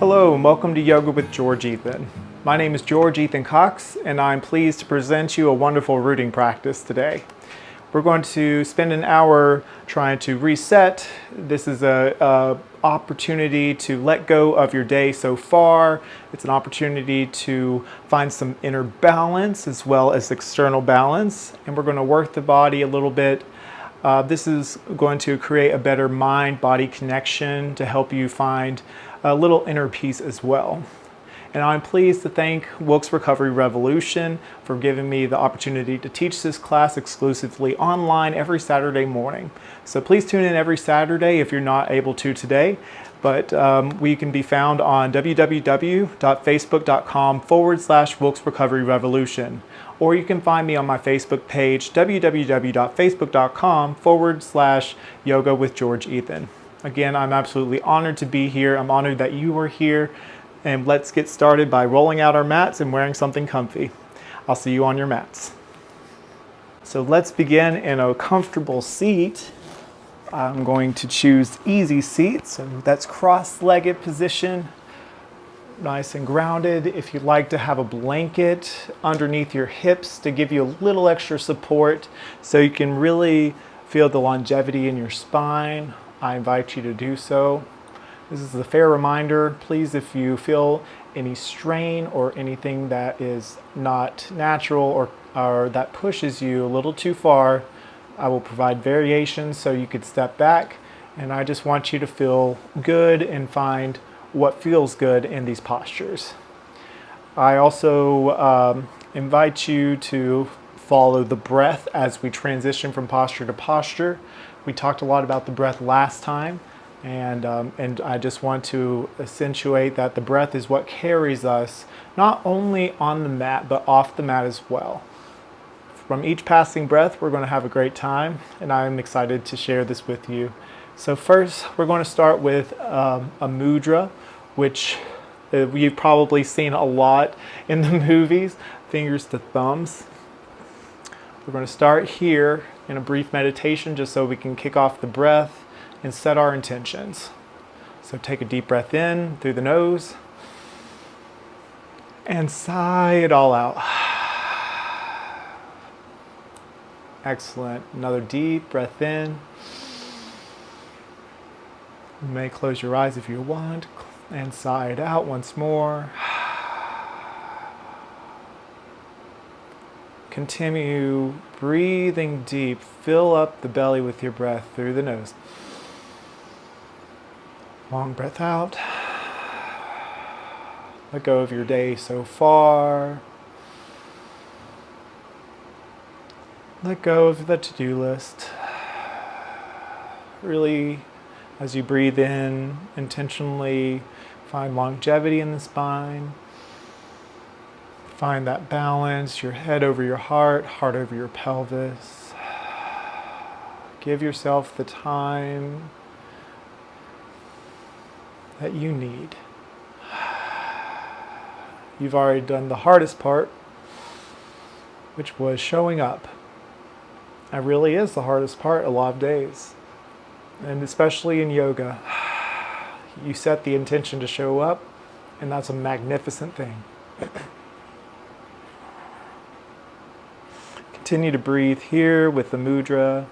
Hello and welcome to Yoga with George Ethan. My name is George Ethan Cox and I'm pleased to present you a wonderful rooting practice today. We're going to spend an hour trying to reset. This is an opportunity to let go of your day so far. It's an opportunity to find some inner balance as well as external balance. And we're going to work the body a little bit. This is going to create a better mind-body connection to help you find a little inner peace as well. And I'm pleased to thank Wilkes Recovery Revolution for giving me the opportunity to teach this class exclusively online every Saturday morning. So please tune in every Saturday if you're not able to today. But we can be found on www.facebook.com/Wilkes Recovery Revolution. Or you can find me on my Facebook page, www.facebook.com/Yoga with George Ethan. Again, I'm absolutely honored to be here. I'm honored that you are here. And let's get started by rolling out our mats and wearing something comfy. I'll see you on your mats. So let's begin in a comfortable seat. I'm going to choose easy seat, so that's cross-legged position, nice and grounded. If you'd like to have a blanket underneath your hips to give you a little extra support so you can really feel the longevity in your spine, I invite you to do so. This is a fair reminder. Please, if you feel any strain or anything that is not natural or that pushes you a little too far, I will provide variations so you could step back. And I just want you to feel good and find what feels good in these postures. I also invite you to follow the breath as we transition from posture to posture. We talked a lot about the breath last time, and I just want to accentuate that the breath is what carries us not only on the mat but off the mat as well. From each passing breath, we're going to have a great time, and I'm excited to share this with you. So first, we're going to start with a mudra, which you've probably seen a lot in the movies, fingers to thumbs. We're going to start here in a brief meditation just so we can kick off the breath and set our intentions. So take a deep breath in through the nose and sigh it all out. Excellent. Another deep breath in. You may close your eyes if you want and sigh it out once more. Continue breathing deep. Fill up the belly with your breath through the nose. Long breath out. Let go of your day so far. Let go of the to-do list. Really, as you breathe in, intentionally find longevity in the spine. Find that balance, your head over your heart over your pelvis. Give yourself the time that you need. You've already done the hardest part, which was showing up. That really is the hardest part a lot of days. And especially in yoga, you set the intention to show up, and that's a magnificent thing. Continue to breathe here with the mudra.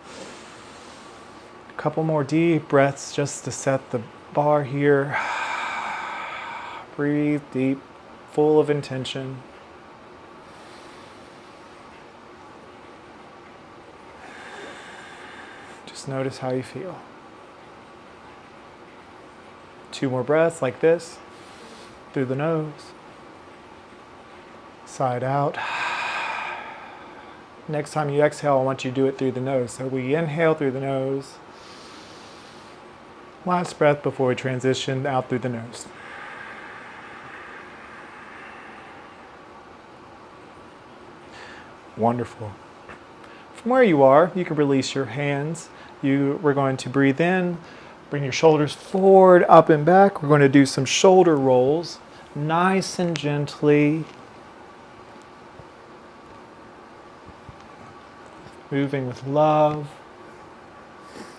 A couple more deep breaths just to set the bar here. Breathe deep, full of intention. Just notice how you feel. 2 more breaths like this, through the nose, side out. Next time you exhale, I want you to do it through the nose. So we inhale through the nose. Last breath before we transition out through the nose. Wonderful. From where you are, you can release your hands. We're going to breathe in, bring your shoulders forward, up and back. We're going to do some shoulder rolls, nice and gently. Moving with love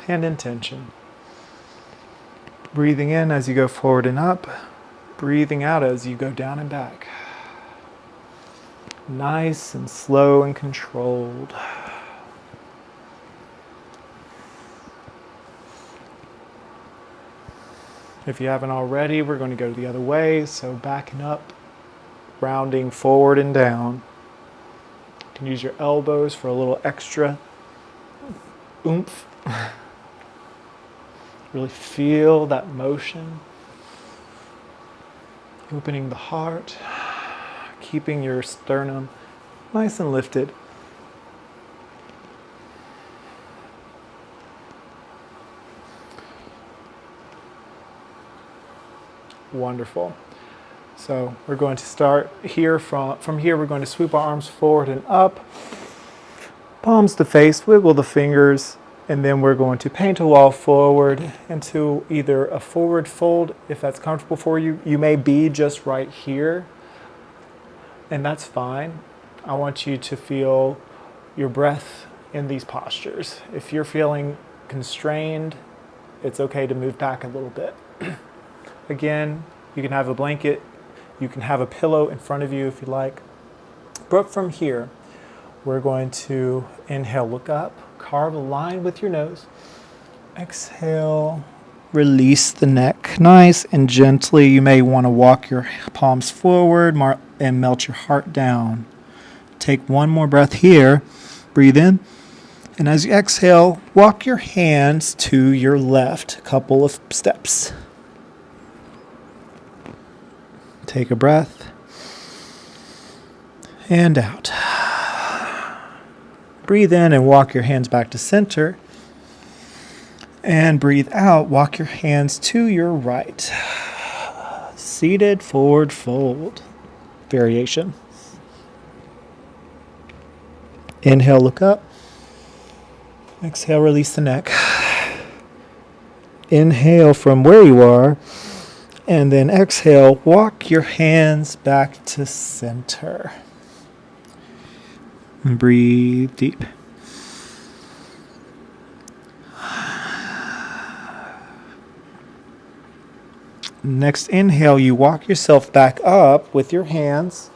and intention. Breathing in as you go forward and up. Breathing out as you go down and back. Nice and slow and controlled. If you haven't already, we're going to go the other way. So backing up, rounding forward and down. You can use your elbows for a little extra oomph. Really feel that motion. Opening the heart, keeping your sternum nice and lifted. Wonderful. So we're going to start here. From here, we're going to sweep our arms forward and up. Palms to face, wiggle the fingers, and then we're going to paint a wall forward into either a forward fold, if that's comfortable for you. You may be just right here, and that's fine. I want you to feel your breath in these postures. If you're feeling constrained, it's okay to move back a little bit. Again, you can have a blanket, you can have a pillow in front of you if you like. But from here, we're going to inhale, look up, carve a line with your nose. Exhale, release the neck. Nice and gently, you may want to walk your palms forward and melt your heart down. Take one more breath here. Breathe in. And as you exhale, walk your hands to your left, a couple of steps. Take a breath. And out. Breathe in and walk your hands back to center. And breathe out, walk your hands to your right. Seated forward fold variation. Inhale, look up. Exhale, release the neck. Inhale from where you are. And then exhale, walk your hands back to center. And breathe deep. Next inhale, you walk yourself back up with your hands.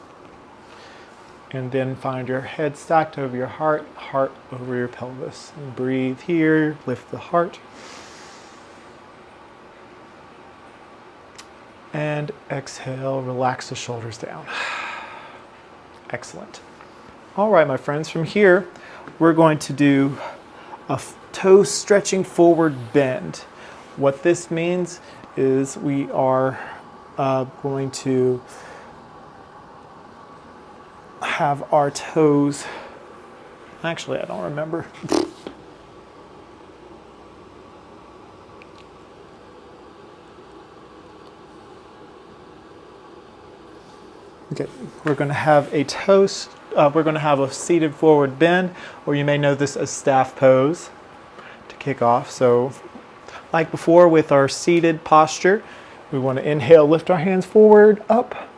And then find your head stacked over your heart, heart over your pelvis. And breathe here, lift the heart. And exhale, relax the shoulders down. Excellent. All right, my friends, from here, we're going to do a toe stretching forward bend. What this means is we are going to have our toes, actually, I don't remember. Okay, we're going to have a toast. We're going to have a seated forward bend, or you may know this as staff pose to kick off. So, like before with our seated posture, we want to inhale, lift our hands forward, up,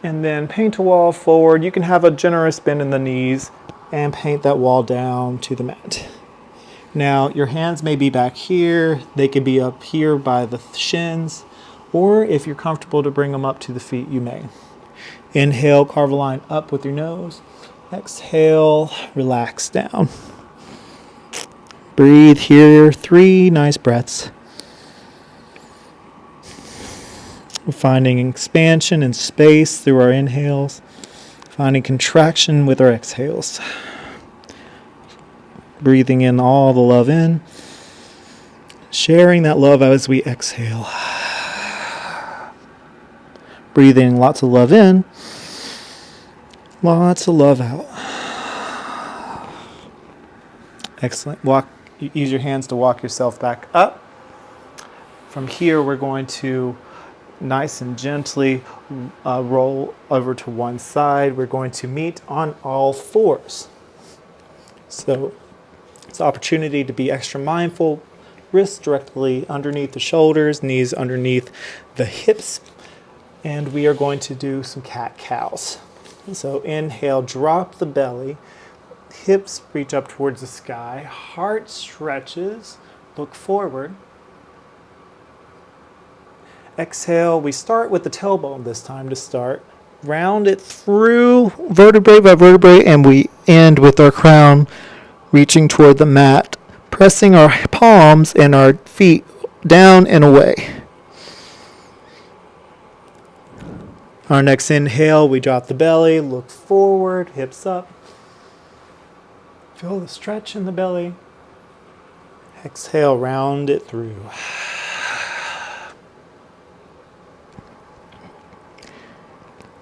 and then paint a wall forward. You can have a generous bend in the knees and paint that wall down to the mat. Now, your hands may be back here. They could be up here by the shins, or if you're comfortable to bring them up to the feet, you may. Inhale, carve a line up with your nose. Exhale, relax down. Breathe here, 3 nice breaths. We're finding expansion and space through our inhales, finding contraction with our exhales. Breathing in all the love in, sharing that love as we exhale. Breathing lots of love in, lots of love out. Excellent. Use your hands to walk yourself back up. From here, we're going to nice and gently roll over to one side. We're going to meet on all fours. So it's an opportunity to be extra mindful. Wrists directly underneath the shoulders, knees underneath the hips. And we are going to do some cat-cows. So inhale, drop the belly. Hips reach up towards the sky. Heart stretches. Look forward. Exhale, we start with the tailbone this time to start. Round it through vertebrae by vertebrae, and we end with our crown reaching toward the mat, pressing our palms and our feet down and away. Our next inhale, we drop the belly, look forward, hips up. Feel the stretch in the belly. Exhale, round it through.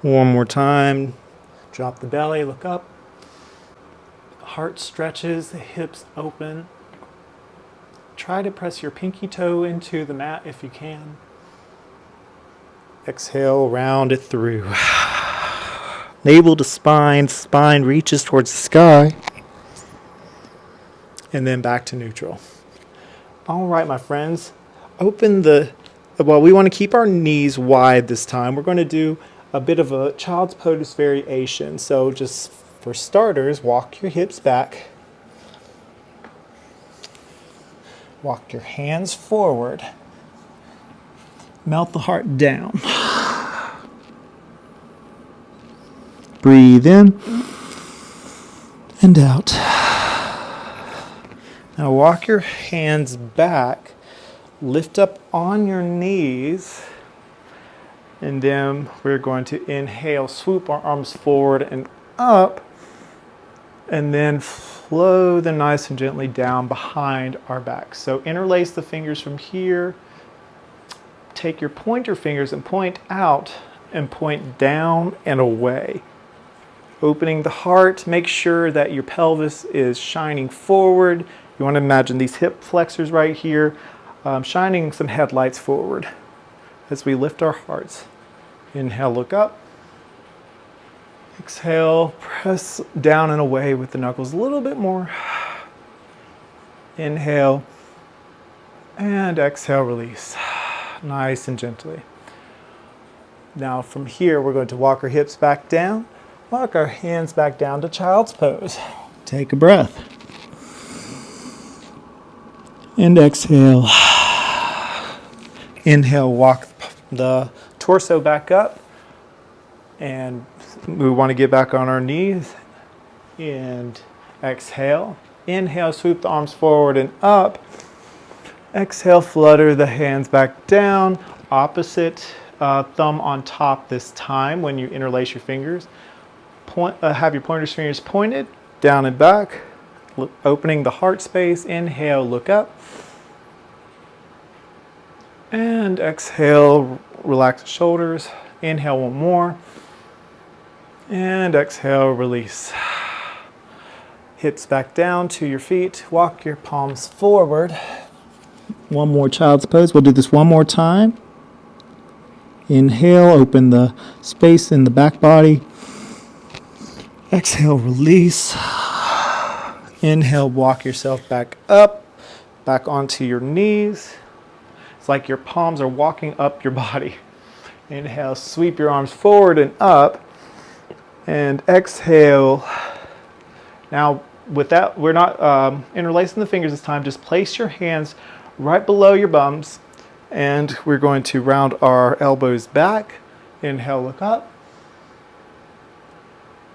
One more time. Drop the belly, look up. Heart stretches, the hips open. Try to press your pinky toe into the mat if you can. Exhale, round it through. Navel to spine, spine reaches towards the sky. And then back to neutral. All right, my friends. We want to keep our knees wide this time. We're going to do a bit of a child's pose variation. So just for starters, walk your hips back. Walk your hands forward. Melt the heart down. Breathe in and out. Now walk your hands back. Lift up on your knees. And then we're going to inhale, swoop our arms forward and up. And then flow them nice and gently down behind our back. So interlace the fingers from here. Take your pointer fingers and point out and point down and away. Opening the heart, make sure that your pelvis is shining forward. You want to imagine these hip flexors right here, shining some headlights forward as we lift our hearts. Inhale, look up. Exhale, press down and away with the knuckles a little bit more. Inhale, and exhale, release. Nice and gently. Now from here, we're going to walk our hips back down, walk our hands back down to child's pose. Take a breath. And exhale. Inhale, walk the torso back up. And we want to get back on our knees. And exhale. Inhale, swoop the arms forward and up. Exhale, flutter the hands back down. Opposite thumb on top this time when you interlace your fingers. Have your pointer fingers pointed down and back. Opening the heart space. Inhale, look up. And exhale, relax the shoulders. Inhale, one more. And exhale, release. Hips back down to your feet. Walk your palms forward. One more child's pose. We'll do this one more time. Inhale, open the space in the back body. Exhale, release. Inhale, walk yourself back up, back onto your knees. It's like your palms are walking up your body. Inhale, sweep your arms forward and up. And exhale. Now, with that, we're not interlacing the fingers this time. Just place your hands right below your bums. And we're going to round our elbows back. Inhale, look up.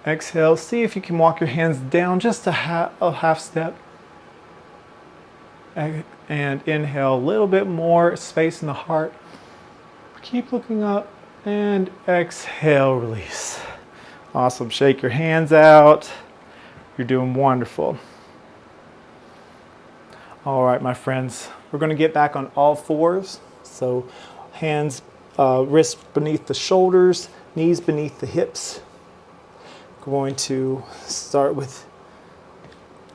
Exhale, see if you can walk your hands down just a half step. And inhale, a little bit more space in the heart. Keep looking up. And exhale, release. Awesome. Shake your hands out. You're doing wonderful. All right, my friends. We're going to get back on all fours. So hands, wrists beneath the shoulders, knees beneath the hips. Going to start with,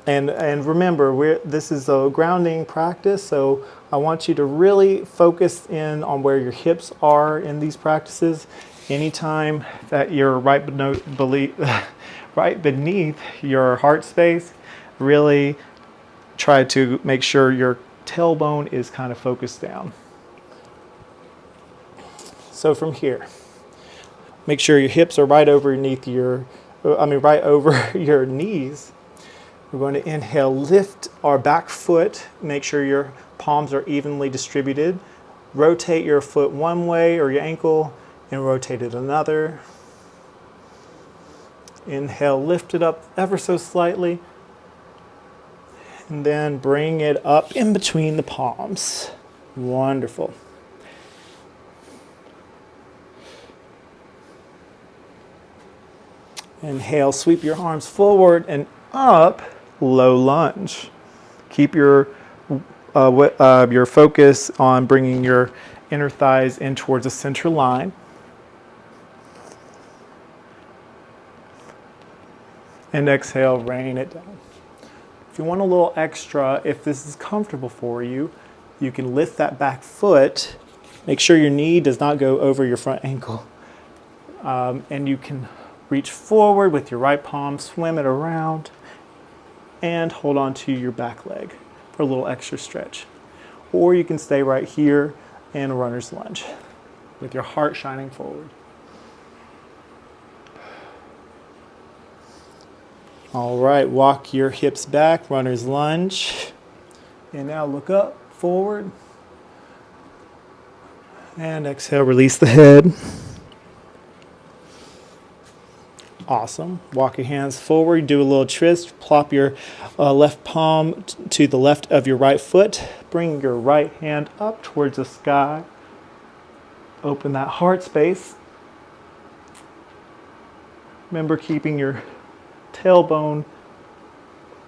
and remember, this is a grounding practice, so I want you to really focus in on where your hips are in these practices. Anytime that you're right beneath your heart space, really try to make sure your tailbone is kind of focused down. So from here, make sure your hips are right over your knees. We're going to inhale, lift our back foot, make sure your palms are evenly distributed. rotate your foot one way or your ankle and rotate it another. Inhale, lift it up ever so slightly. And then bring it up in between the palms. Wonderful. Inhale, sweep your arms forward and up, low lunge. Keep your focus on bringing your inner thighs in towards the center line. And exhale, rain it down. If you want a little extra, if this is comfortable for you, you can lift that back foot. Make sure your knee does not go over your front ankle. And you can reach forward with your right palm, swim it around, and hold on to your back leg for a little extra stretch. Or you can stay right here in runner's lunge with your heart shining forward. All right, walk your hips back, runner's lunge. And now look up, forward. And exhale, release the head. Awesome. Walk your hands forward, do a little twist, plop your left palm to the left of your right foot. Bring your right hand up towards the sky. Open that heart space. Remember keeping your tailbone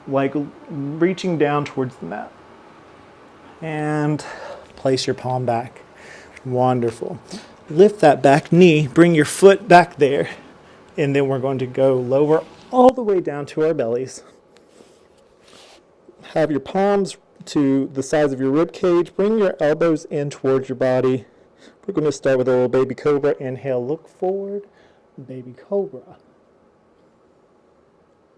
like reaching down towards the mat. And place your palm back. Wonderful. Lift that back knee, bring your foot back there, and then we're going to go lower all the way down to our bellies. Have your palms to the sides of your rib cage. Bring your elbows in towards your body. We're going to start with a little baby cobra. Inhale, look forward, baby cobra.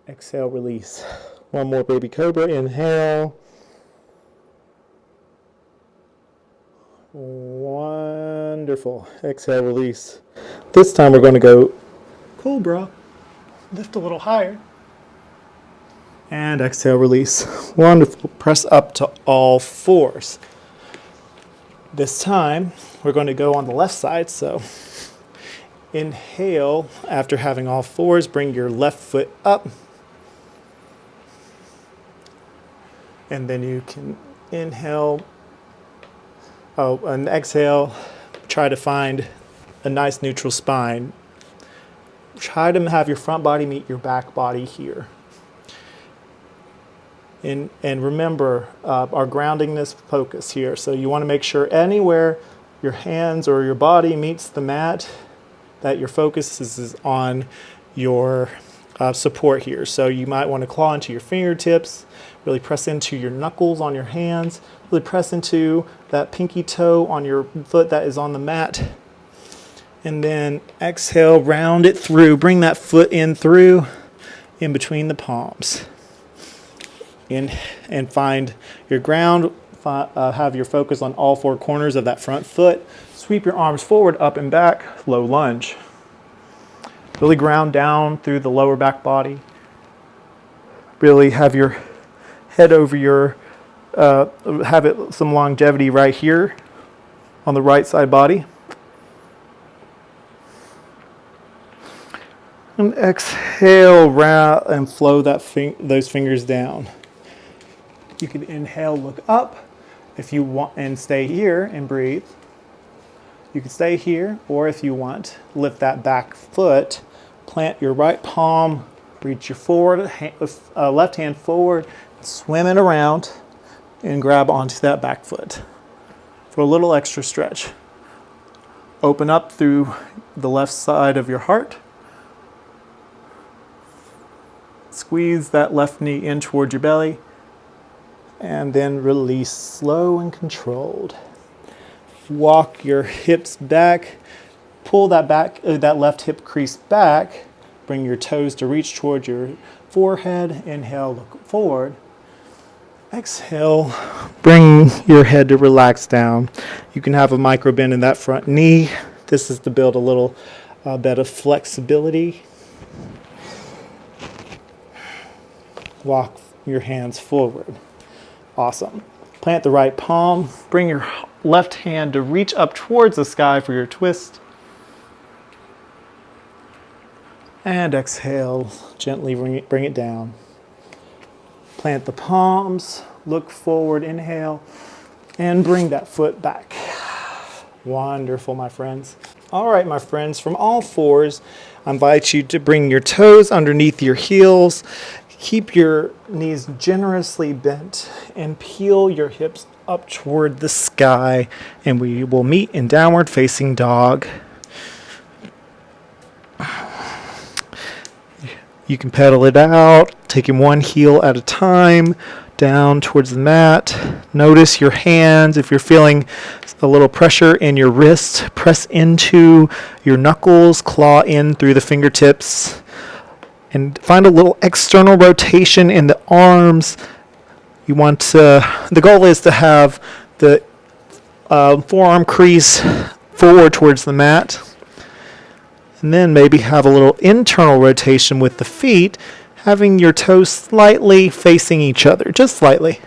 Exhale, release. One more baby cobra. Inhale. Wonderful. Exhale, release. This time we're going to go cobra. Lift a little higher. And exhale, release. Wonderful. Press up to all fours. This time we're going to go on the left side. So inhale after having all fours. Bring your left foot up. And then you can inhale, and exhale, try to find a nice neutral spine. Try to have your front body meet your back body here. And remember our groundingness focus here. So you want to make sure anywhere your hands or your body meets the mat, that your focus is on your support here. So you might want to claw into your fingertips, really press into your knuckles on your hands, really press into that pinky toe on your foot that is on the mat. And then exhale, round it through. Bring that foot in through, in between the palms. And find your ground. Have your focus on all four corners of that front foot. Sweep your arms forward, up and back, low lunge. Really ground down through the lower back body. Really have your head over your, have it some longevity right here on the right side body. And exhale, round and flow those fingers down. You can inhale, look up if you want, and stay here and breathe. You can stay here, or if you want, lift that back foot, plant your right palm, reach your left hand forward, swim it around, and grab onto that back foot for a little extra stretch. Open up through the left side of your heart. Squeeze that left knee in towards your belly, and then release slow and controlled. Walk your hips back, pull that left hip crease back, bring your toes to reach towards your forehead. Inhale, look forward. Exhale, bring your head to relax down. You can have a micro bend in that front knee. This is to build a little bit of flexibility. Walk your hands forward. Awesome. Plant the right palm. Bring your left hand to reach up towards the sky for your twist. And exhale, gently bring it down. Plant the palms, look forward, inhale, and bring that foot back. Wonderful, my friends. All right, my friends, from all fours, I invite you to bring your toes underneath your heels. Keep your knees generously bent and peel your hips up toward the sky, and we will meet in downward facing dog. You can pedal it out, taking one heel at a time, down towards the mat. Notice your hands. If you're feeling a little pressure in your wrists, press into your knuckles, claw in through the fingertips, and find a little external rotation in the arms. You want to, the goal is to have the forearm crease forward towards the mat. And then maybe have a little internal rotation with the feet, having your toes slightly facing each other, just slightly.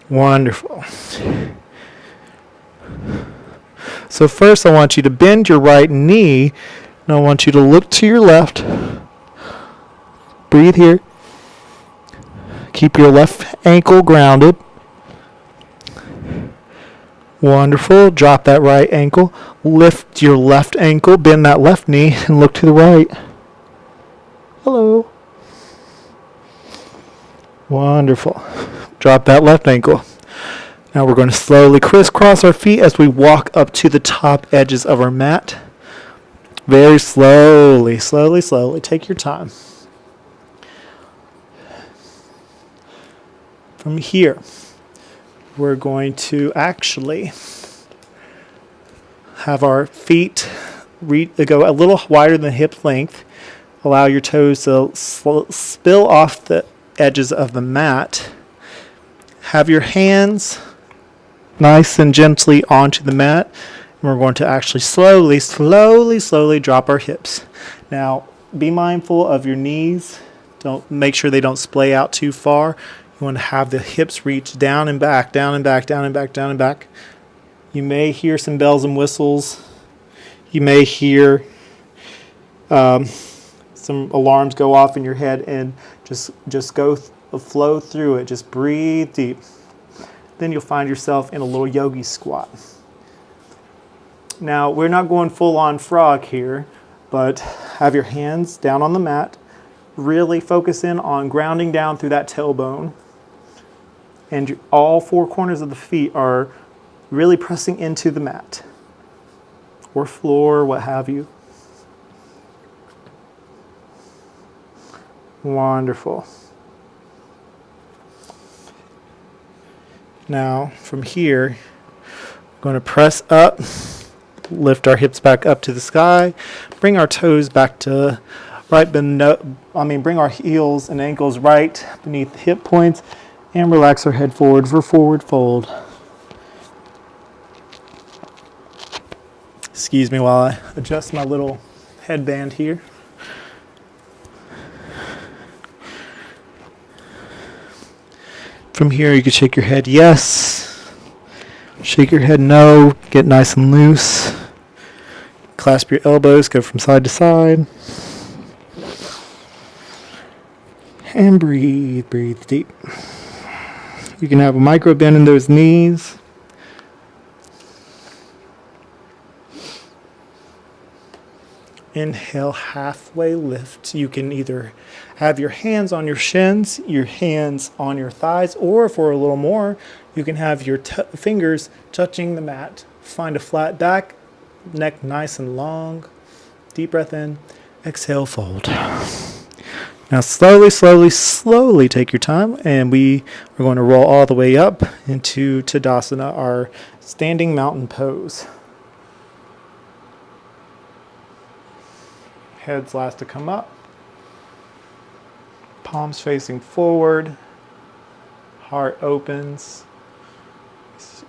Wonderful. So first I want you to bend your right knee, and I want you to look to your left. Breathe here. Keep your left ankle grounded. Wonderful. Drop that right ankle. Lift your left ankle. Bend that left knee and look to the right. Hello. Wonderful. Drop that left ankle. Now we're going to slowly crisscross our feet as we walk up to the top edges of our mat. Very slowly, slowly, slowly. Take your time. From here, we're going to actually have our feet go a little wider than hip length. Allow your toes to spill off the edges of the mat. Have your hands nice and gently onto the mat. And we're going to actually slowly, slowly, slowly drop our hips. Now, be mindful of your knees. Make sure they don't splay out too far. You want to have the hips reach down and back, down and back, down and back, down and back. You may hear some bells and whistles. You may hear some alarms go off in your head, and just flow through it. Just breathe deep. Then you'll find yourself in a little yogi squat. Now, we're not going full on frog here, but have your hands down on the mat. Really focus in on grounding down through that tailbone. And all four corners of the feet are really pressing into the mat or floor, what have you. Wonderful. Now, from here, we're going to press up, lift our hips back up to the sky, bring our toes back to bring our heels and ankles right beneath the hip points, and relax our head forward for forward fold. Excuse me while I adjust my little headband here. From here, you can shake your head yes, shake your head no, get nice and loose. Clasp your elbows, go from side to side. And breathe, breathe deep. You can have a micro bend in those knees. Inhale, halfway lift. You can either have your hands on your shins, your hands on your thighs, or for a little more, you can have your fingers touching the mat. Find a flat back, neck nice and long. Deep breath in, exhale, fold. Now slowly, slowly, slowly take your time, and we are going to roll all the way up into Tadasana, our standing mountain pose. Heads last to come up. Palms facing forward. Heart opens.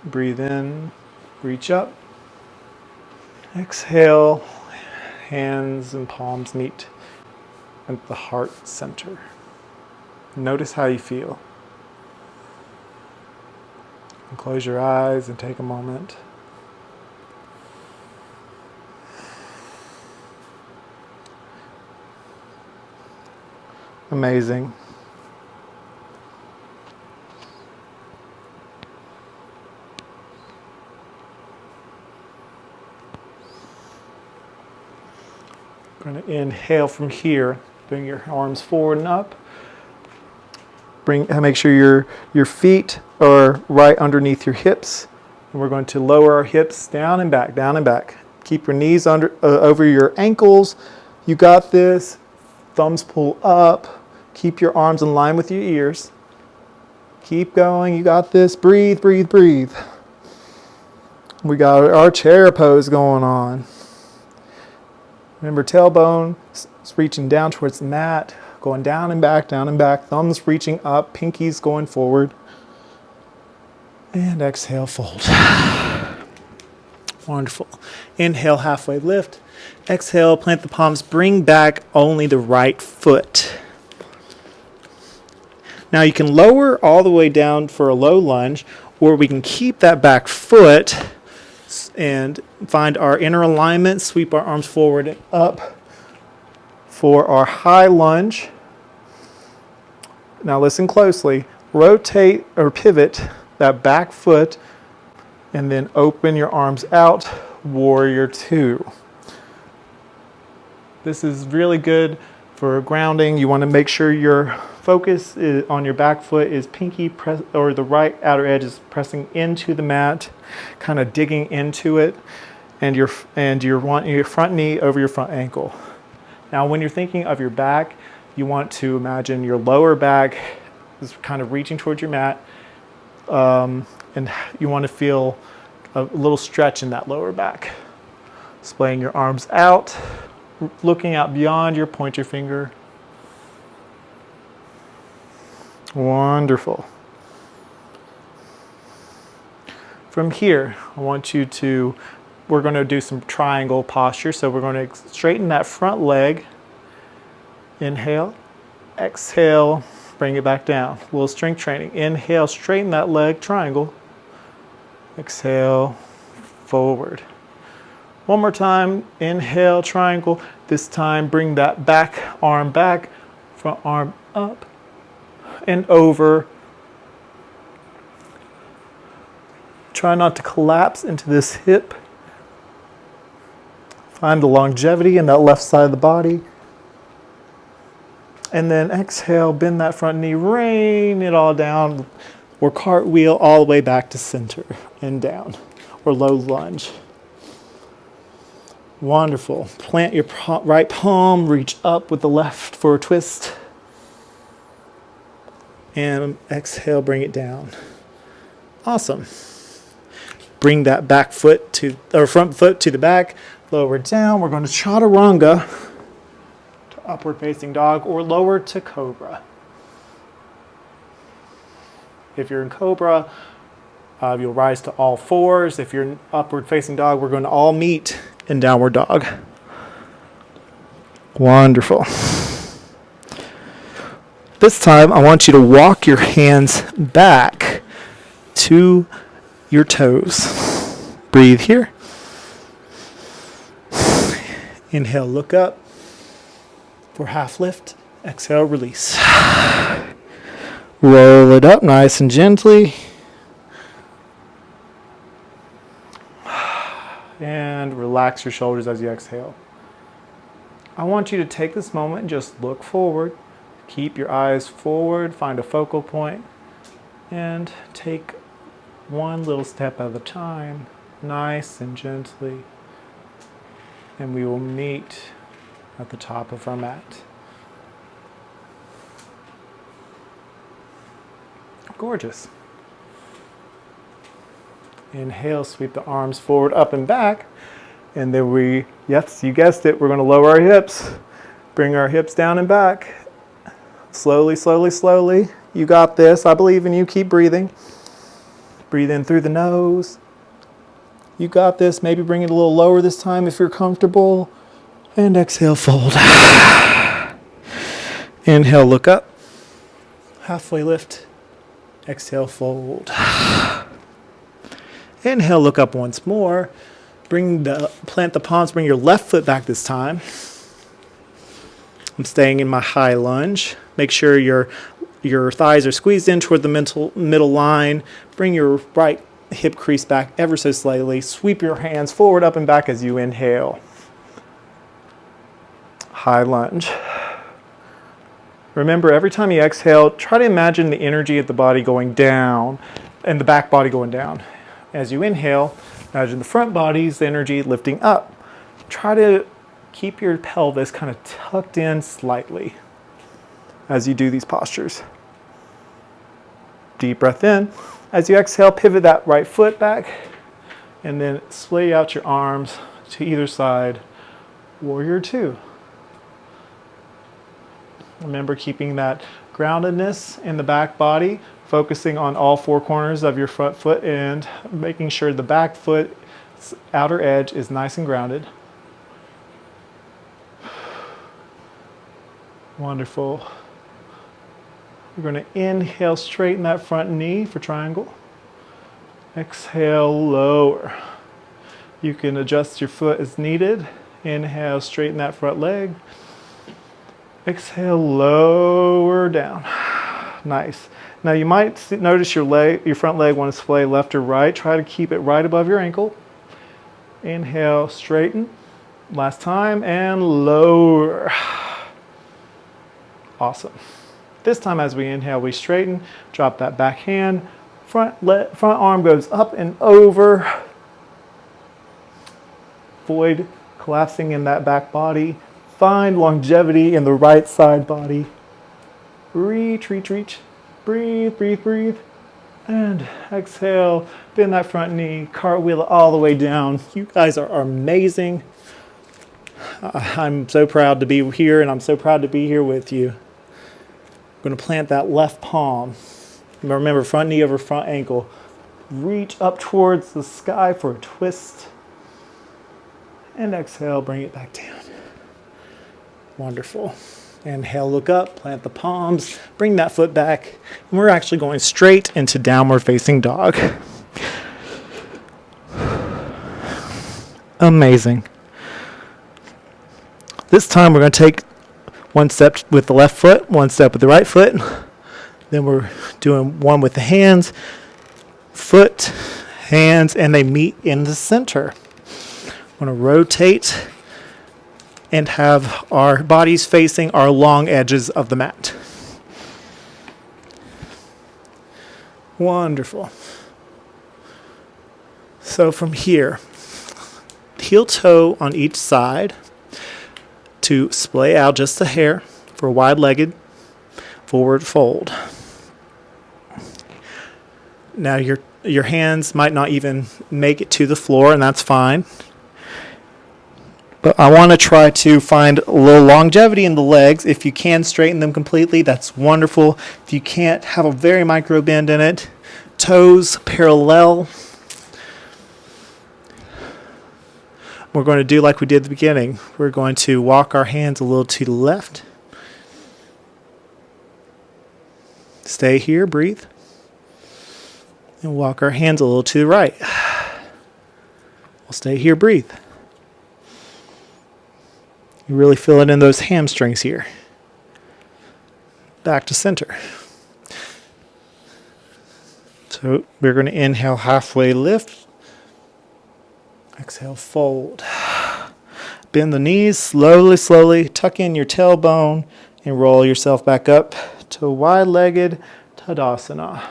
Breathe in, reach up. Exhale, hands and palms meet at the heart center. Notice how you feel. And close your eyes and take a moment. Amazing. Going to inhale from here. Bring your arms forward and up. Make sure your feet are right underneath your hips. And we're going to lower our hips down and back, down and back. Keep your knees over your ankles. You got this. Thumbs pull up. Keep your arms in line with your ears. Keep going. You got this. Breathe, breathe, breathe. We got our chair pose going on. Remember, tailbone is reaching down towards the mat, going down and back, thumbs reaching up, pinkies going forward. And exhale, fold. Wonderful. Inhale, halfway lift. Exhale, plant the palms, bring back only the right foot. Now you can lower all the way down for a low lunge, or we can keep that back foot and find our inner alignment, sweep our arms forward and up for our high lunge. Now listen closely. Rotate or pivot that back foot and then open your arms out, warrior two. This is really good for grounding. You want to make sure your focus on your back foot is pinky or the right outer edge is pressing into the mat, kind of digging into it, and your front knee over your front ankle. Now, when you're thinking of your back, you want to imagine your lower back is kind of reaching towards your mat, and you want to feel a little stretch in that lower back. Splaying your arms out, looking out beyond your pointer finger. Wonderful. From here, we're going to do some triangle posture. So we're going to straighten that front leg. Inhale, exhale, bring it back down. A little strength training. Inhale, straighten that leg, triangle. Exhale, forward. One more time, inhale, triangle. This time, bring that back arm back, front arm up and over. Try not to collapse into this hip. Find the longevity in that left side of the body. And then exhale, bend that front knee, rain it all down, or cartwheel all the way back to center and down, or low lunge. Wonderful. Plant your right palm, reach up with the left for a twist. And exhale, bring it down. Awesome. Bring that front foot to the back, lower down. We're going to chaturanga to upward facing dog or lower to cobra. If you're in cobra, you'll rise to all fours. If you're in upward facing dog, we're going to all meet in downward dog. Wonderful. This time, I want you to walk your hands back to your toes. Breathe here. Inhale, look up for half lift. Exhale, release. Roll it up nice and gently. And relax your shoulders as you exhale. I want you to take this moment and just look forward. Keep your eyes forward, find a focal point, and take one little step at a time, nice and gently. And we will meet at the top of our mat. Gorgeous. Inhale, sweep the arms forward, up and back. And then yes, you guessed it, we're going to lower our hips. Bring our hips down and back. Slowly, slowly, slowly. You got this. I believe in you. Keep breathing. Breathe in through the nose. You got this. Maybe bring it a little lower this time if you're comfortable. And exhale, fold. Inhale, look up. halfway lift. Exhale, fold. Inhale, look up once more. Plant the palms, bring your left foot back this time. I'm staying in my high lunge. Make sure your thighs are squeezed in toward the middle line. Bring your right hip crease back ever so slightly. Sweep your hands forward, up and back as you inhale. High lunge. Remember, every time you exhale, try to imagine the energy of the body going down and the back body going down. As you inhale, imagine the front body's energy lifting up. Try to keep your pelvis kind of tucked in slightly as you do these postures. Deep breath in. As you exhale, pivot that right foot back and then splay out your arms to either side. Warrior two. Remember keeping that groundedness in the back body, focusing on all four corners of your front foot and making sure the back foot's outer edge is nice and grounded. Wonderful. We're going to inhale, straighten that front knee for triangle. Exhale, lower. You can adjust your foot as needed. Inhale, straighten that front leg. Exhale, lower down. Nice. Now you might notice your front leg want to sway left or right. Try to keep it right above your ankle. Inhale, straighten. Last time, and lower. Awesome. This time as we inhale, we straighten. Drop that back hand. Front arm goes up and over. Avoid collapsing in that back body. Find longevity in the right side body. Reach, reach, reach. Breathe, breathe, breathe. And exhale. Bend that front knee. Cartwheel it all the way down. You guys are amazing. I'm so proud to be here, and I'm so proud to be here with you. I'm going to plant that left palm. Remember, front knee over front ankle. Reach up towards the sky for a twist. And exhale, bring it back down. Wonderful. Inhale, look up, plant the palms, bring that foot back. And we're actually going straight into downward facing dog. Amazing. This time we're going to take one step with the left foot, one step with the right foot. Then we're doing one with the hands, foot, hands, and they meet in the center. I'm going to rotate and have our bodies facing our long edges of the mat. Wonderful. So from here, heel toe on each side to splay out just a hair for a wide-legged forward fold. Now your hands might not even make it to the floor, and that's fine. But I want to try to find a little longevity in the legs. If you can straighten them completely, that's wonderful. If you can't, have a very micro bend in it. Toes parallel. We're going to do like we did at the beginning. We're going to walk our hands a little to the left. Stay here, breathe. And walk our hands a little to the right. We'll stay here, breathe. You really feel it in those hamstrings here. Back to center. So we're going to inhale, halfway lift. Exhale, fold. Bend the knees slowly, slowly. Tuck in your tailbone and roll yourself back up to wide-legged Tadasana.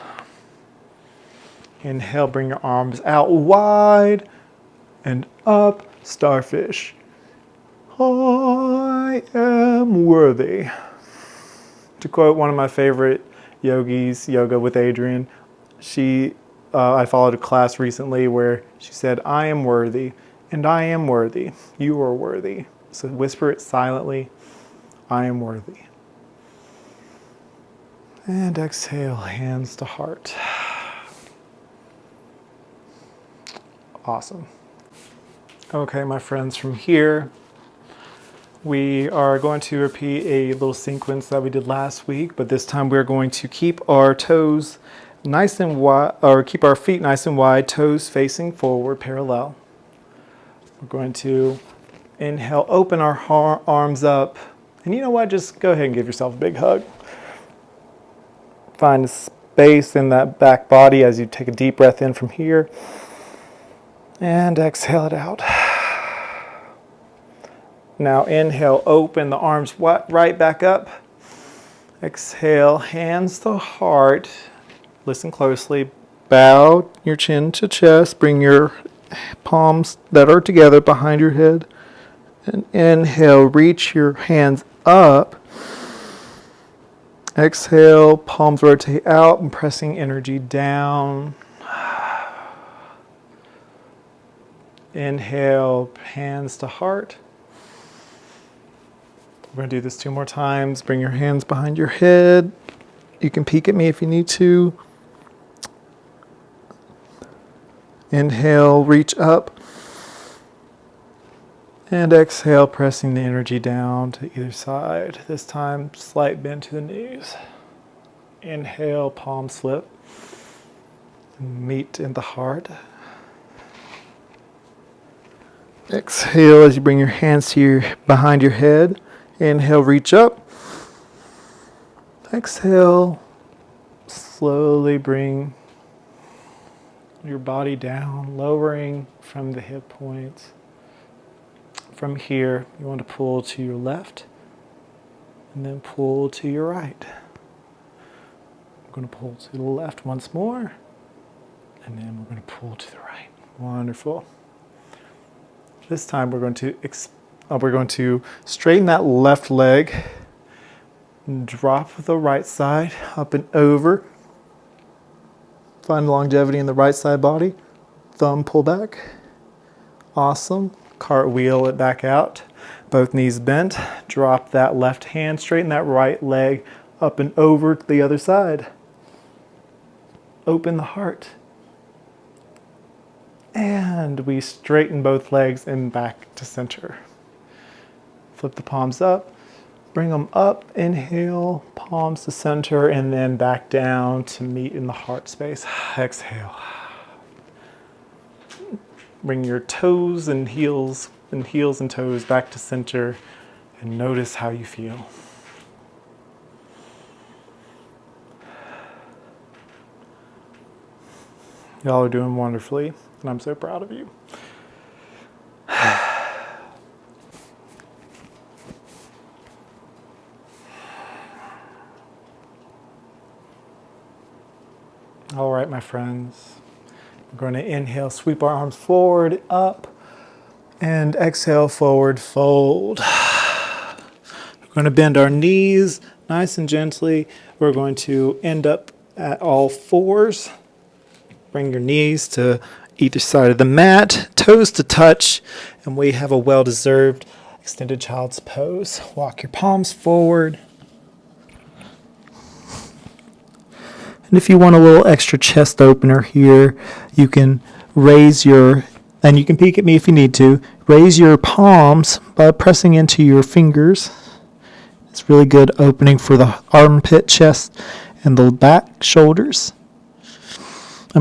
Inhale, bring your arms out wide and up, starfish. I am worthy. To quote one of my favorite yogis, Yoga with Adriene, I followed a class recently where she said, I am worthy, and I am worthy. You are worthy. So whisper it silently, I am worthy. And exhale, hands to heart. Awesome. Okay, my friends, from here, We are going to repeat a little sequence that we did last week, but this time we're going to keep our toes nice and wide, or keep our feet nice and wide, toes facing forward, parallel. We're going to inhale, open our arms up, and you know what? Just go ahead and give yourself a big hug. Find a space in that back body as you take a deep breath in from here, and exhale it out. Now inhale, open the arms right back up. Exhale, hands to heart. Listen closely. Bow your chin to chest. Bring your palms that are together behind your head. And inhale, reach your hands up. Exhale, palms rotate out and pressing energy down. Inhale, hands to heart. We're going to do this 2 more times. Bring your hands behind your head. You can peek at me if you need to. Inhale, reach up. And exhale, pressing the energy down to either side. This time, slight bend to the knees. Inhale, palms flip. Meet in the heart. Exhale as you bring your hands to behind your head. Inhale, reach up. Exhale, slowly bring your body down, lowering from the hip points. From here, you want to pull to your left and then pull to your right. I'm going to pull to the left once more, and then we're going to pull to the right. Wonderful. This time we're going to straighten that left leg and drop the right side up and over. Find longevity in the right side body. Thumb pull back. Awesome. Cartwheel it back out. Both knees bent. Drop that left hand. Straighten that right leg up and over to the other side. Open the heart. And we straighten both legs and back to center. Flip the palms up. Bring them up. Inhale, palms to center, and then back down to meet in the heart space. Exhale. Bring your toes and heels and toes back to center and notice how you feel. Y'all are doing wonderfully, and I'm so proud of you. All right, my friends. We're going to inhale, sweep our arms forward, up, and exhale, forward, fold. We're going to bend our knees nice and gently. We're going to end up at all fours. Bring your knees to either side of the mat, toes to touch, and we have a well-deserved extended child's pose. Walk your palms forward. And if you want a little extra chest opener here, you can raise and you can peek at me if you need to, raise your palms by pressing into your fingers. It's really good opening for the armpit, chest, and the back shoulders.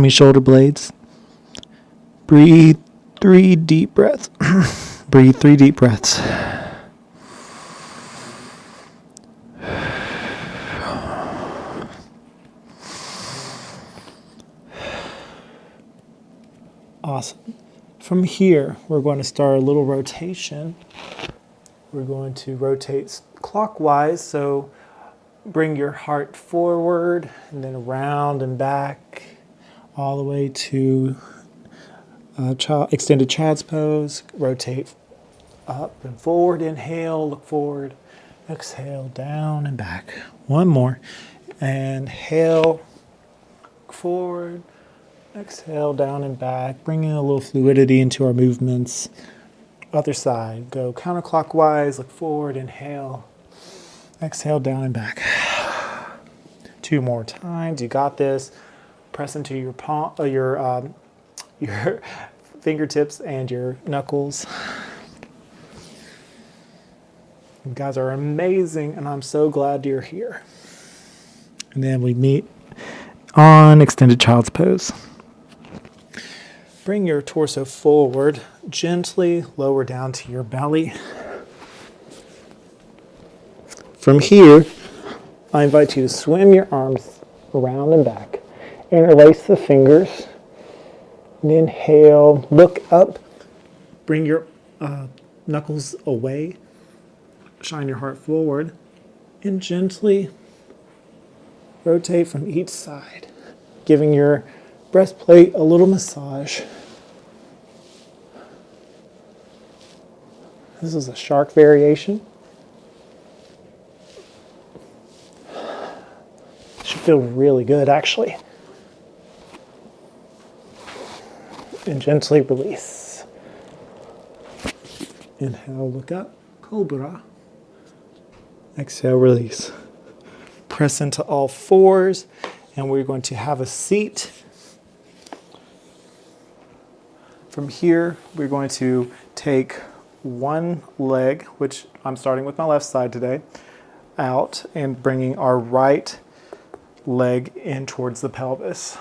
Shoulder blades. Breathe 3 deep breaths. Breathe 3 deep breaths. Awesome. From here, we're going to start a little rotation. We're going to rotate clockwise, so bring your heart forward and then around and back all the way to extended child's pose. Rotate up and forward. Inhale, look forward. Exhale, down and back. One more. Inhale, look forward. Exhale, down and back, bringing a little fluidity into our movements. Other side, go counterclockwise, look forward, inhale. Exhale, down and back. 2 more times, you got this. Press into your your fingertips and your knuckles. You guys are amazing, and I'm so glad you're here. And then we meet on extended child's pose. Bring your torso forward, gently lower down to your belly. From here, I invite you to swim your arms around and back. Interlace the fingers. And inhale, look up, bring your knuckles away, shine your heart forward, and gently rotate from each side, giving your breastplate a little massage. This is a shark variation. Should feel really good, actually. And gently release. Inhale, look up, cobra. Exhale, release. Press into all fours, and we're going to have a seat. From here, we're going to take one leg, which I'm starting with my left side today, out and bringing our right leg in towards the pelvis.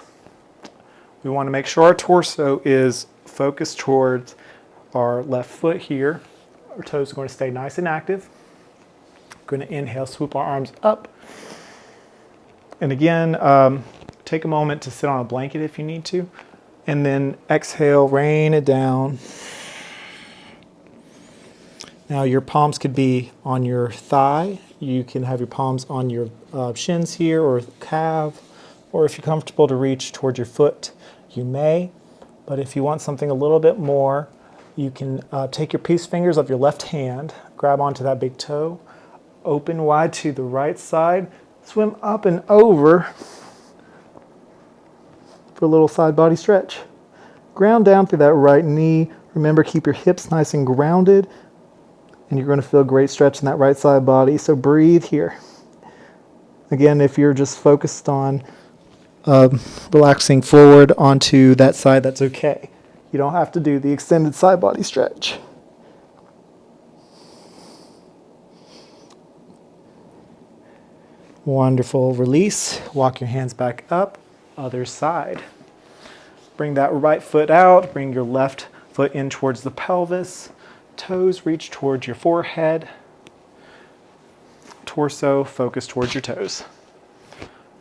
We want to make sure our torso is focused towards our left foot here. Our toes are going to stay nice and active. We're going to inhale, swoop our arms up. And again, take a moment to sit on a blanket if you need to. And then exhale, rain it down. Now your palms could be on your thigh. You can have your palms on your shins here or calf. Or if you're comfortable to reach towards your foot, you may. But if you want something a little bit more, you can take your peace fingers of your left hand, grab onto that big toe, open wide to the right side, swim up and over for a little side body stretch. Ground down through that right knee. Remember, keep your hips nice and grounded, and you're going to feel a great stretch in that right side body. So breathe here. Again, if you're just focused on relaxing forward onto that side, that's okay. You don't have to do the extended side body stretch. Wonderful. Release. Walk your hands back up. Other side. Bring that right foot out. Bring your left foot in towards the pelvis. Toes reach towards your forehead. Torso focus towards your toes.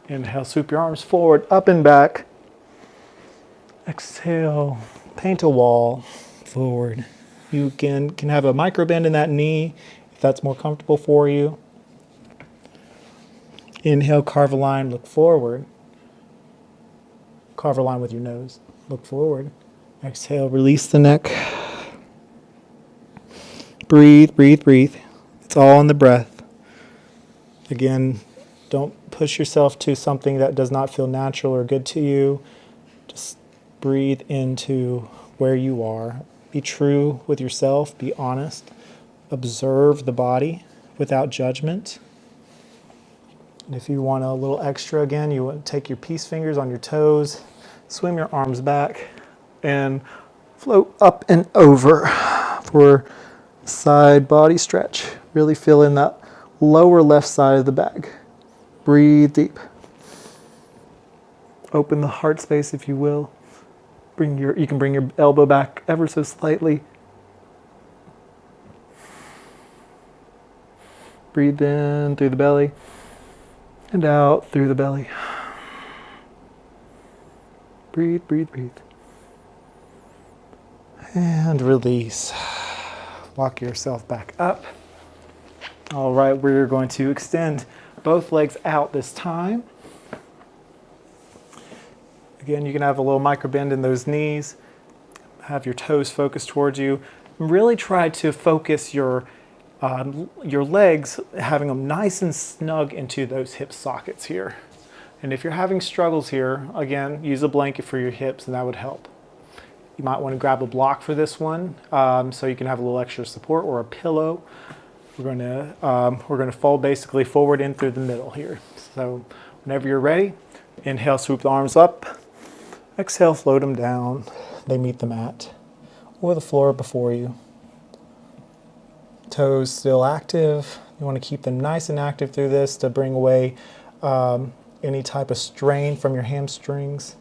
Inhale, swoop your arms forward, up and back. Exhale, paint a wall forward. You can have a micro bend in that knee if that's more comfortable for you. Inhale, carve a line, look forward. Carve a line with your nose, look forward. Exhale, release the neck. Breathe, breathe, breathe. It's all in the breath. Again, don't push yourself to something that does not feel natural or good to you. Just breathe into where you are. Be true with yourself. Be honest. Observe the body without judgment. And if you want a little extra, again, you want to take your peace fingers on your toes, swim your arms back, and float up and over for side body stretch. Really feel in that lower left side of the back. Breathe deep. Open the heart space if you will. You can bring your elbow back ever so slightly. Breathe in through the belly and out through the belly. Breathe, breathe, breathe. And release. Walk yourself back up. All right, we're going to extend both legs out this time. Again, you can have a little micro bend in those knees. Have your toes focused towards you. Really try to focus your legs, having them nice and snug into those hip sockets here. And if you're having struggles here, again, use a blanket for your hips and that would help. You might want to grab a block for this one so you can have a little extra support, or a pillow. We're going to fold basically forward in through the middle here. So whenever you're ready, inhale, swoop the arms up. Exhale, float them down. They meet the mat or the floor before you. Toes still active. You want to keep them nice and active through this to bring away any type of strain from your hamstrings.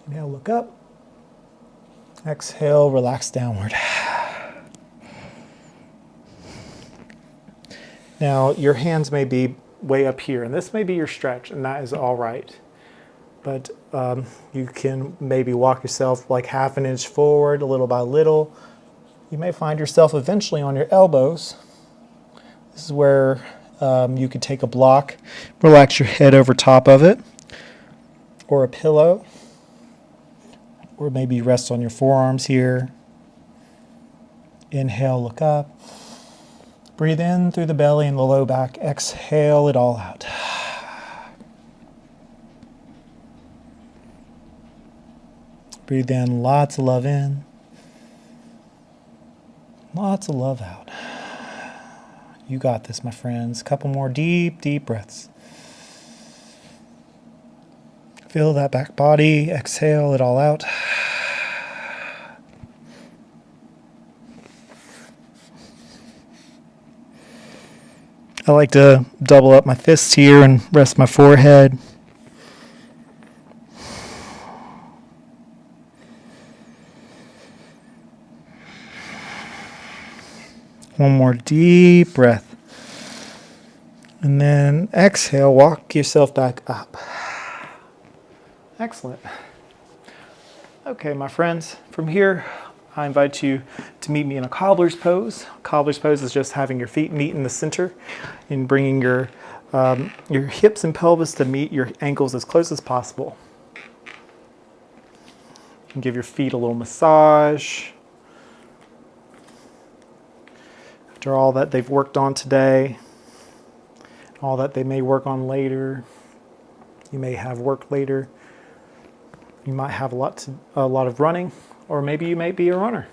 Inhale, look up. Exhale, relax downward. Now, your hands may be way up here, and this may be your stretch, and that is all right. But you can maybe walk yourself like half an inch forward, little by little. You may find yourself eventually on your elbows. This is where you could take a block, relax your head over top of it, or a pillow, or maybe rest on your forearms here. Inhale, look up. Breathe in through the belly and the low back. Exhale it all out. Breathe in lots of love in. Lots of love out. You got this, my friends. A couple more deep, deep breaths. Feel that back body. Exhale it all out. I like to double up my fists here and rest my forehead. One more deep breath. And then exhale, walk yourself back up. Excellent. Okay, my friends, from here, I invite you to meet me in a cobbler's pose. Cobbler's pose is just having your feet meet in the center and bringing your hips and pelvis to meet your ankles as close as possible. And give your feet a little massage. After all that they've worked on today, all that they may work on later, you may have work later. You might have a lot of running, or maybe you may be a runner.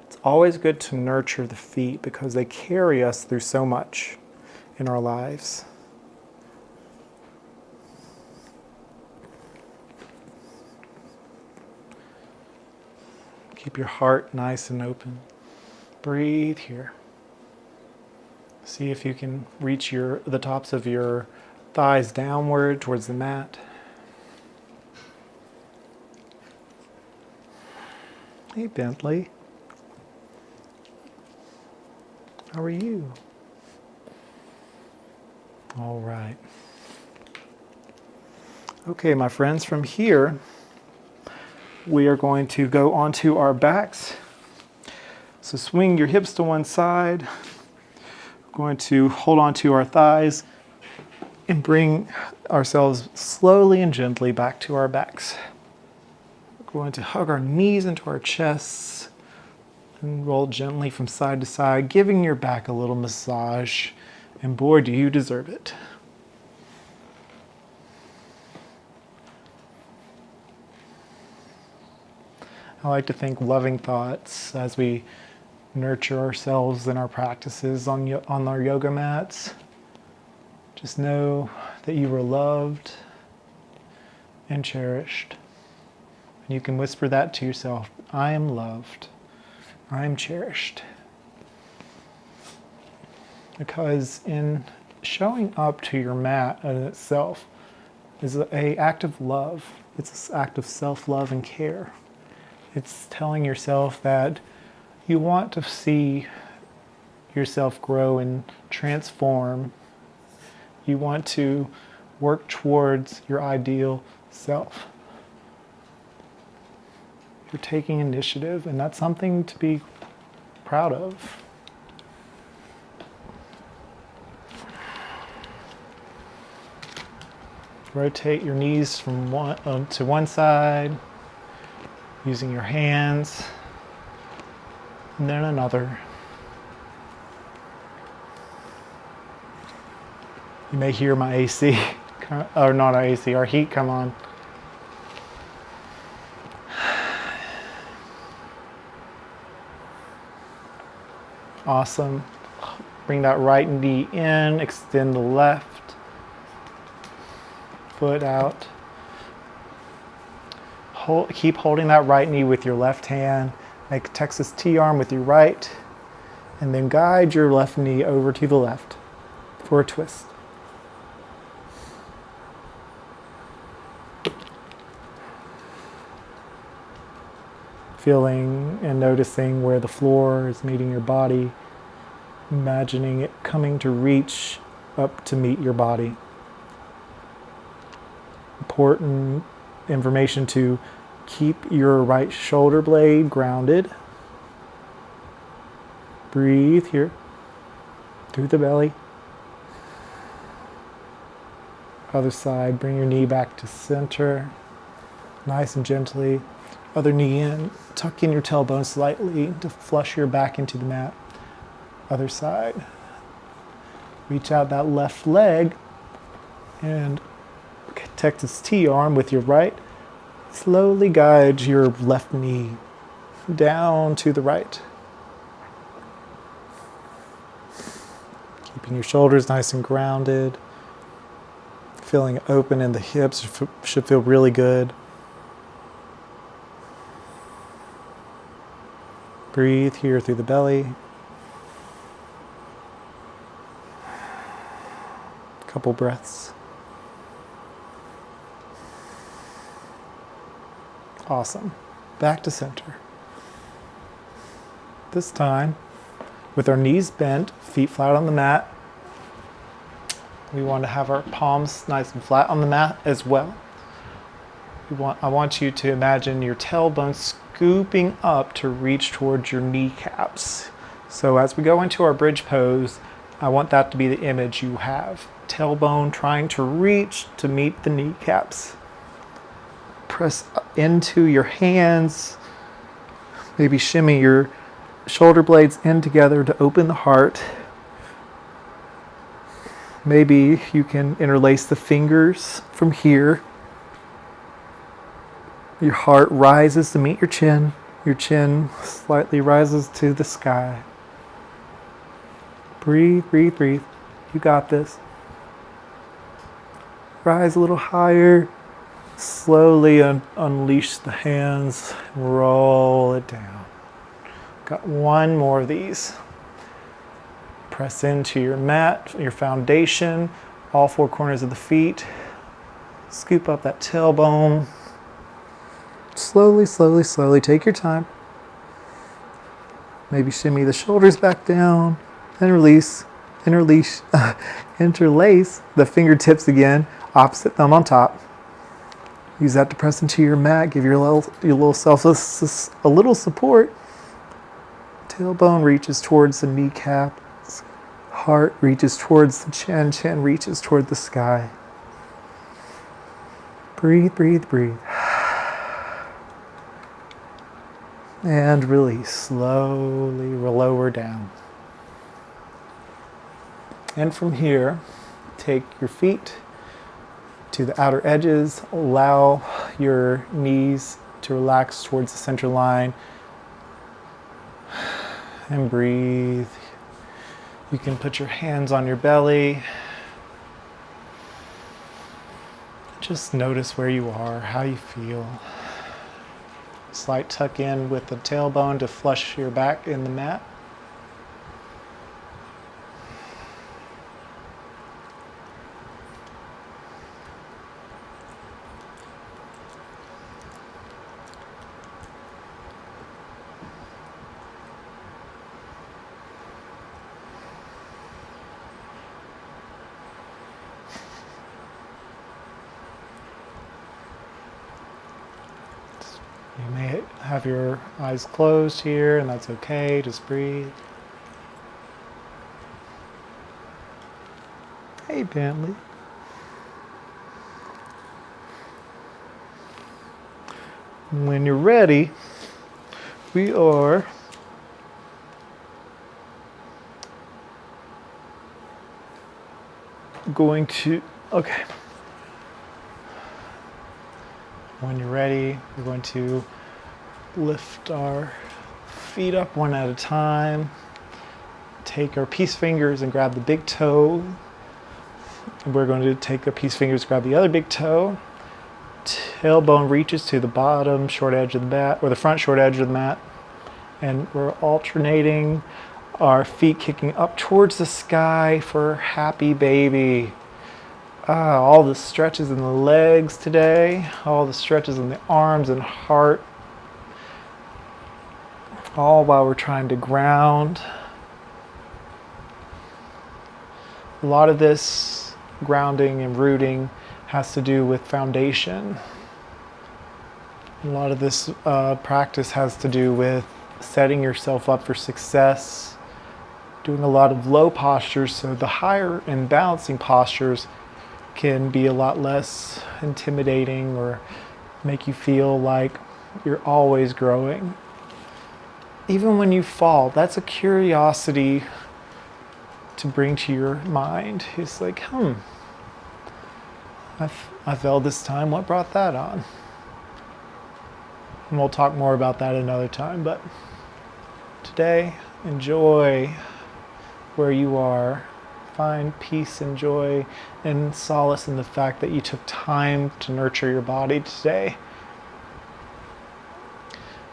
It's always good to nurture the feet because they carry us through so much in our lives. Keep your heart nice and open. Breathe here. See if you can reach the tops of your thighs downward towards the mat. Hey, Bentley. How are you? All right. Okay, my friends, from here, we are going to go onto our backs. So swing your hips to one side. We're going to hold onto our thighs and bring ourselves slowly and gently back to our backs. We're going to hug our knees into our chests and roll gently from side to side, giving your back a little massage. And boy, do you deserve it. I like to think loving thoughts as we nurture ourselves in our practices on our yoga mats. Just know that you are loved and cherished. And you can whisper that to yourself. I am loved. I am cherished. Because in showing up to your mat in itself is an act of love. It's an act of self-love and care. It's telling yourself that you want to see yourself grow and transform. You want to work towards your ideal self. You're taking initiative, and that's something to be proud of. Rotate your knees from to one side, using your hands, and then another. You may hear my AC, or not our AC, our heat come on. Awesome. Bring that right knee in, extend the left foot out. Keep holding that right knee with your left hand. Make Texas T-arm with your right. And then guide your left knee over to the left for a twist. Feeling and noticing where the floor is meeting your body, imagining it coming to reach up to meet your body. Important information to keep your right shoulder blade grounded. Breathe here through the belly. Other side, bring your knee back to center, nice and gently. Other knee in, tuck in your tailbone slightly to flush your back into the mat. Other side. Reach out that left leg and Texas T-arm with your right. Slowly guide your left knee down to the right. Keeping your shoulders nice and grounded. Feeling open in the hips should feel really good. Breathe here through the belly. Couple breaths. Awesome. Back to center. This time, with our knees bent, feet flat on the mat, we want to have our palms nice and flat on the mat as well. I want you to imagine your tailbone scooping up to reach towards your kneecaps. So as we go into our bridge pose, I want that to be the image you have. Tailbone trying to reach to meet the kneecaps. Press into your hands. Maybe shimmy your shoulder blades in together to open the heart. Maybe you can interlace the fingers from here. Your heart rises to meet your chin. Your chin slightly rises to the sky. Breathe, breathe, breathe. You got this. Rise a little higher. Slowly unleash the hands. Roll it down. Got one more of these. Press into your mat, your foundation, all four corners of the feet. Scoop up that tailbone. Slowly, slowly, slowly, take your time. Maybe shimmy the shoulders back down and release, interlace the fingertips again, opposite thumb on top. Use that to press into your mat, give your little self a little support. Tailbone reaches towards the kneecap. Heart reaches towards the chin, chin reaches toward the sky. Breathe, breathe, breathe. And release, slowly lower down. And from here, take your feet to the outer edges, allow your knees to relax towards the center line, and breathe. You can put your hands on your belly. Just notice where you are, how you feel. Slight tuck in with the tailbone to flush your back in the mat. You may have your eyes closed here, and that's okay. Just breathe. Hey, Bentley. When you're ready, we are going to, okay. When you're ready, we're going to lift our feet up one at a time. Take our peace fingers and grab the big toe. And we're going to take our peace fingers, grab the other big toe. Tailbone reaches to the bottom short edge of the mat, or the front short edge of the mat. And we're alternating Our feet kicking up towards the sky for happy baby. All the stretches in the legs today, all the stretches in the arms and heart, all while we're trying to ground. A lot of this grounding and rooting has to do with foundation. A lot of this practice has to do with setting yourself up for success, doing a lot of low postures, so the higher and balancing postures can be a lot less intimidating or make you feel like you're always growing. Even when you fall, that's a curiosity to bring to your mind. It's like, I fell this time, what brought that on? And we'll talk more about that another time, but today, enjoy where you are. Find peace and joy and solace in the fact that you took time to nurture your body today.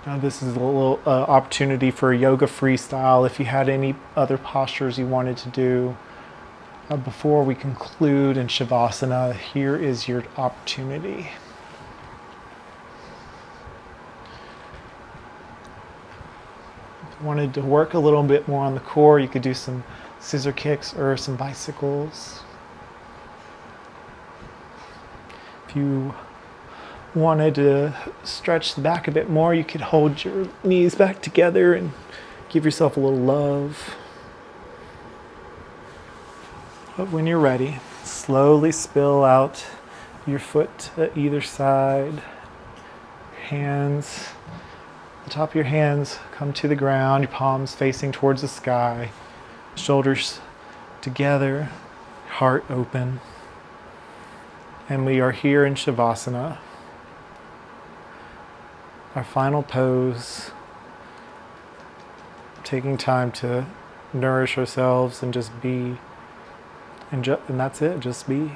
Now this is a little opportunity for a yoga freestyle. If you had any other postures you wanted to do before we conclude in Shavasana, here is your opportunity. If you wanted to work a little bit more on the core, you could do some scissor kicks or some bicycles. If you wanted to stretch the back a bit more, you could hold your knees back together and give yourself a little love. But when you're ready, slowly spill out your foot to either side. Hands, the top of your hands come to the ground, your palms facing towards the sky. Shoulders together, heart open. And we are here in Shavasana. Our final pose. Taking time to nourish ourselves and just be. And that's it, just be.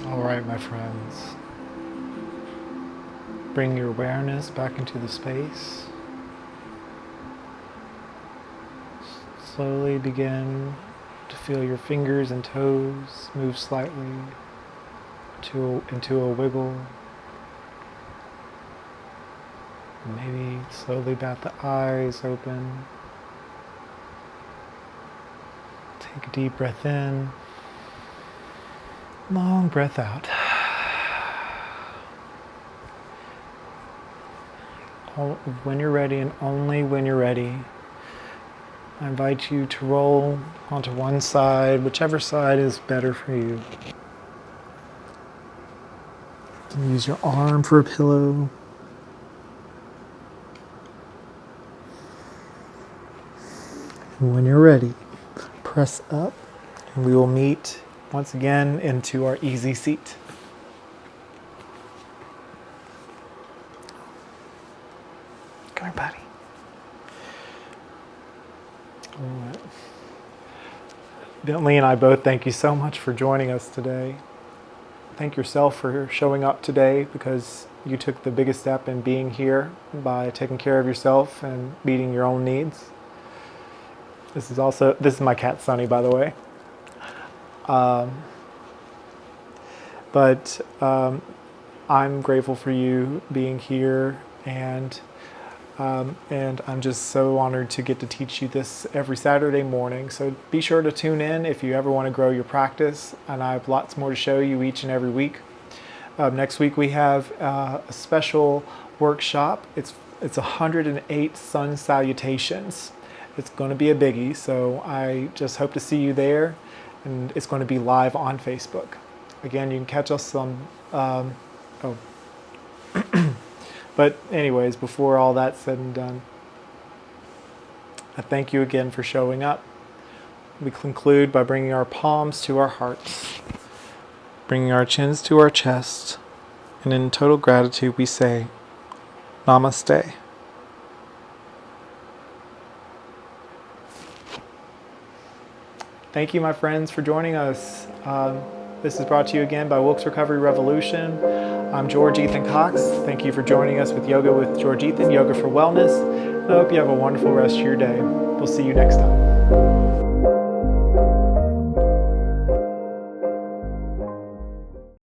All right, my friends. Bring your awareness back into the space. Slowly begin to feel your fingers and toes move slightly into a wiggle. Maybe slowly bat the eyes open. Take a deep breath in. Long breath out. When you're ready, and only when you're ready, I invite you to roll onto one side, whichever side is better for you. Use your arm for a pillow. And when you're ready, press up, and we will meet once again into our easy seat. Come here, buddy. All right. Bentley and I both thank you so much for joining us today. Thank yourself for showing up today, because you took the biggest step in being here by taking care of yourself and meeting your own needs. This is my cat Sunny, by the way. But I'm grateful for you being here, and I'm just so honored to get to teach you this every Saturday morning. So be sure to tune in if you ever want to grow your practice, and I have lots more to show you each and every week. Next week we have a special workshop. It's 108 sun salutations. It's going to be a biggie, so I just hope to see you there, and it's going to be live on Facebook. Again, you can catch us on, but anyways, before all that's said and done, I thank you again for showing up. We conclude by bringing our palms to our hearts, bringing our chins to our chest, and in total gratitude we say, Namaste. Thank you, my friends, for joining us. This is brought to you again by Wilkes Recovery Revolution. I'm George Ethan Cox. Thank you for joining us with Yoga with George Ethan, Yoga for Wellness. I hope you have a wonderful rest of your day. We'll see you next time.